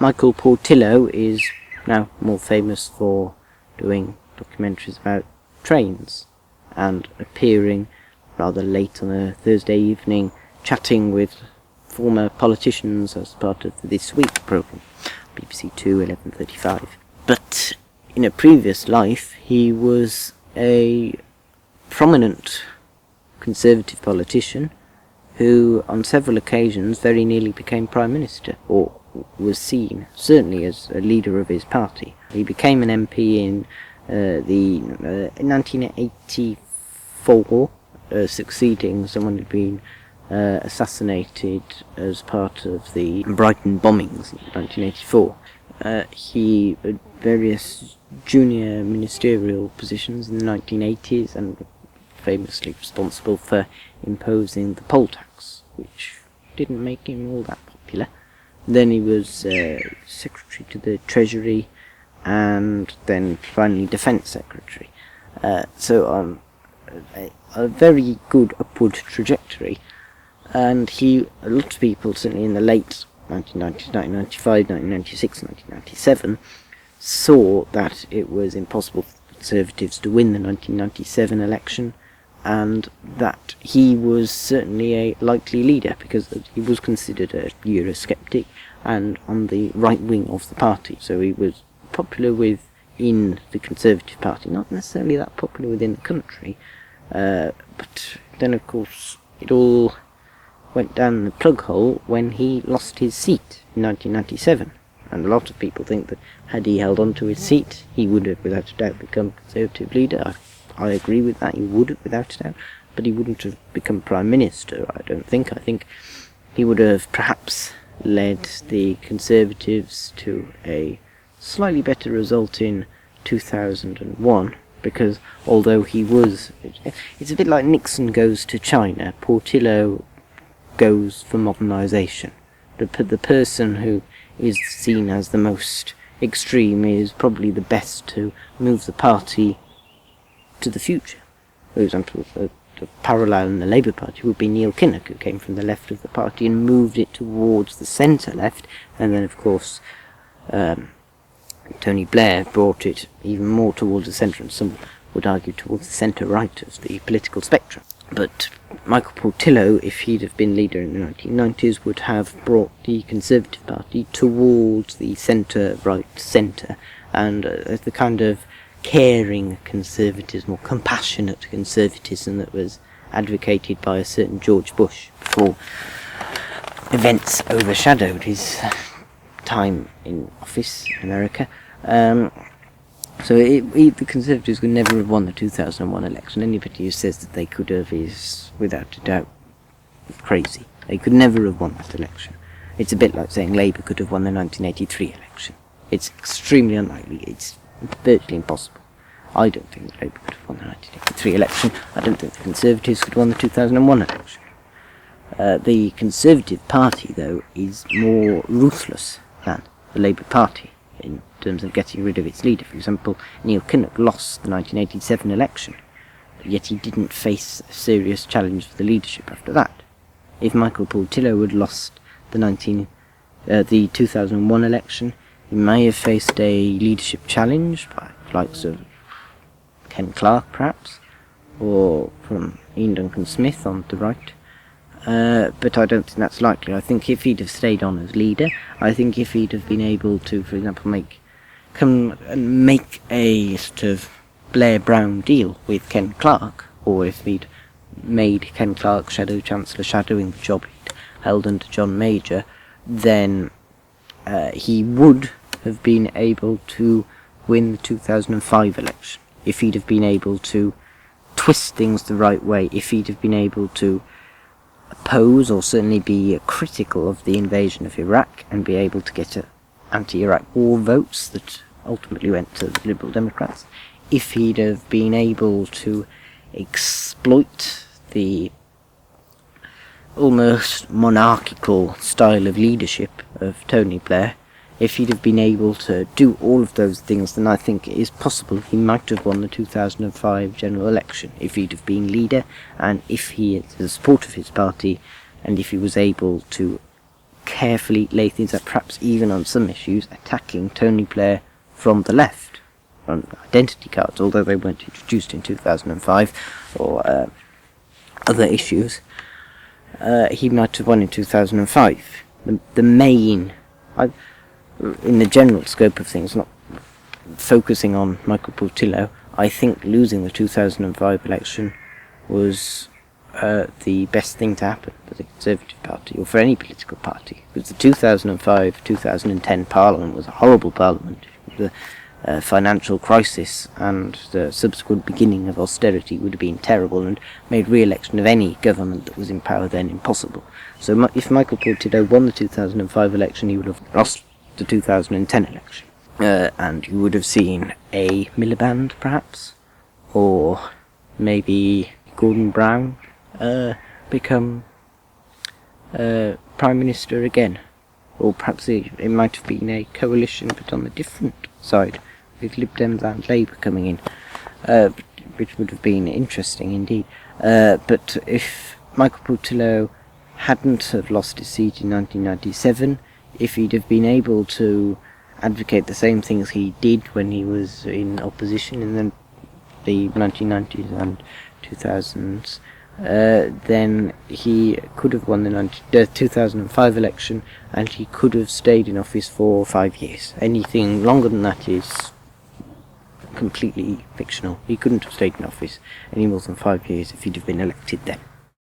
Michael Portillo is now more famous for doing documentaries about trains and appearing rather late on a Thursday evening, chatting with former politicians as part of the This Week programme, BBC 2, 11:35. But in a previous life, he was a prominent Conservative politician who on several occasions very nearly became Prime Minister, or was seen, certainly, as a leader of his party. He became an MP in 1984, succeeding someone who'd been assassinated as part of the Brighton bombings in 1984. He had various junior ministerial positions in the 1980s and famously responsible for imposing the poll tax, which didn't make him all that popular. Then he was Secretary to the Treasury and then finally Defence Secretary. So on a very good upward trajectory. And a lot of people, certainly in the late 1990s, 1995, 1996, 1997, saw that it was impossible for Conservatives to win the 1997 election, and that he was certainly a likely leader because he was considered a Eurosceptic and on the right wing of the party. So he was popular within the Conservative Party, not necessarily that popular within the country, but then of course it all went down the plug hole when he lost his seat in 1997. And a lot of people think that had he held on to his seat, he would have without a doubt become Conservative leader. I agree with that, he would have without a doubt, but he wouldn't have become Prime Minister, I don't think. I think he would have perhaps led the Conservatives to a slightly better result in 2001, because although he was... It's a bit like Nixon goes to China, Portillo goes for modernisation. The person who is seen as the most extreme is probably the best to move the party to the future. For example, the parallel in the Labour Party would be Neil Kinnock, who came from the left of the party and moved it towards the centre-left, and then of course Tony Blair brought it even more towards the centre, and some would argue towards the centre-right of the political spectrum. But Michael Portillo, if he'd have been leader in the 1990s, would have brought the Conservative Party towards the centre-right centre, and the kind of caring conservatism or compassionate conservatism that was advocated by a certain George Bush before events overshadowed his time in office in America. So the Conservatives would never have won the 2001 election. Anybody who says that they could have is, without a doubt, crazy. They could never have won that election. It's a bit like saying Labour could have won the 1983 election. It's extremely unlikely. It's virtually impossible. I don't think that Labour could have won the 1983 election. I don't think the Conservatives could have won the 2001 election. The Conservative Party, though, is more ruthless than the Labour Party in terms of getting rid of its leader. For example, Neil Kinnock lost the 1987 election, but yet he didn't face a serious challenge for the leadership after that. If Michael Portillo had lost the 2001 election, he may have faced a leadership challenge by the likes of Ken Clarke, perhaps, or from Ian Duncan Smith on the right. But I don't think that's likely. I think if he'd have stayed on as leader, I think if he'd have been able to, for example, make a sort of Blair Brown deal with Ken Clarke, or if he'd made Ken Clarke Shadow Chancellor, shadowing the job he'd held under John Major, then he would have been able to win the 2005 election. If he'd have been able to twist things the right way, if he'd have been able to oppose or certainly be critical of the invasion of Iraq and be able to get anti-Iraq war votes that ultimately went to the Liberal Democrats, if he'd have been able to exploit the almost monarchical style of leadership of Tony Blair, if he'd have been able to do all of those things, then I think it is possible he might have won the 2005 general election, if he'd have been leader, and if he had the support of his party, and if he was able to carefully lay things out, perhaps even on some issues, attacking Tony Blair from the left, on identity cards, although they weren't introduced in 2005, or other issues. He might have won in 2005. The main, in the general scope of things, not focusing on Michael Portillo, I think losing the 2005 election was the best thing to happen for the Conservative Party, or for any political party, because the 2005-2010 Parliament was a horrible Parliament. The financial crisis and the subsequent beginning of austerity would have been terrible and made re-election of any government that was in power then impossible. So if Michael Portillo won the 2005 election, he would have lost the 2010 election. And you would have seen a Miliband, perhaps, or maybe Gordon Brown become Prime Minister again. Or perhaps it might have been a coalition, but on the different side, with Lib Dems and Labour coming in, which would have been interesting indeed. But if Michael Portillo hadn't have lost his seat in 1997, if he'd have been able to advocate the same things he did when he was in opposition in the 1990s and 2000s, then he could have won the 2005 election, and he could have stayed in office for 5 years. Anything longer than that is completely fictional. He couldn't have stayed in office any more than 5 years if he'd have been elected then.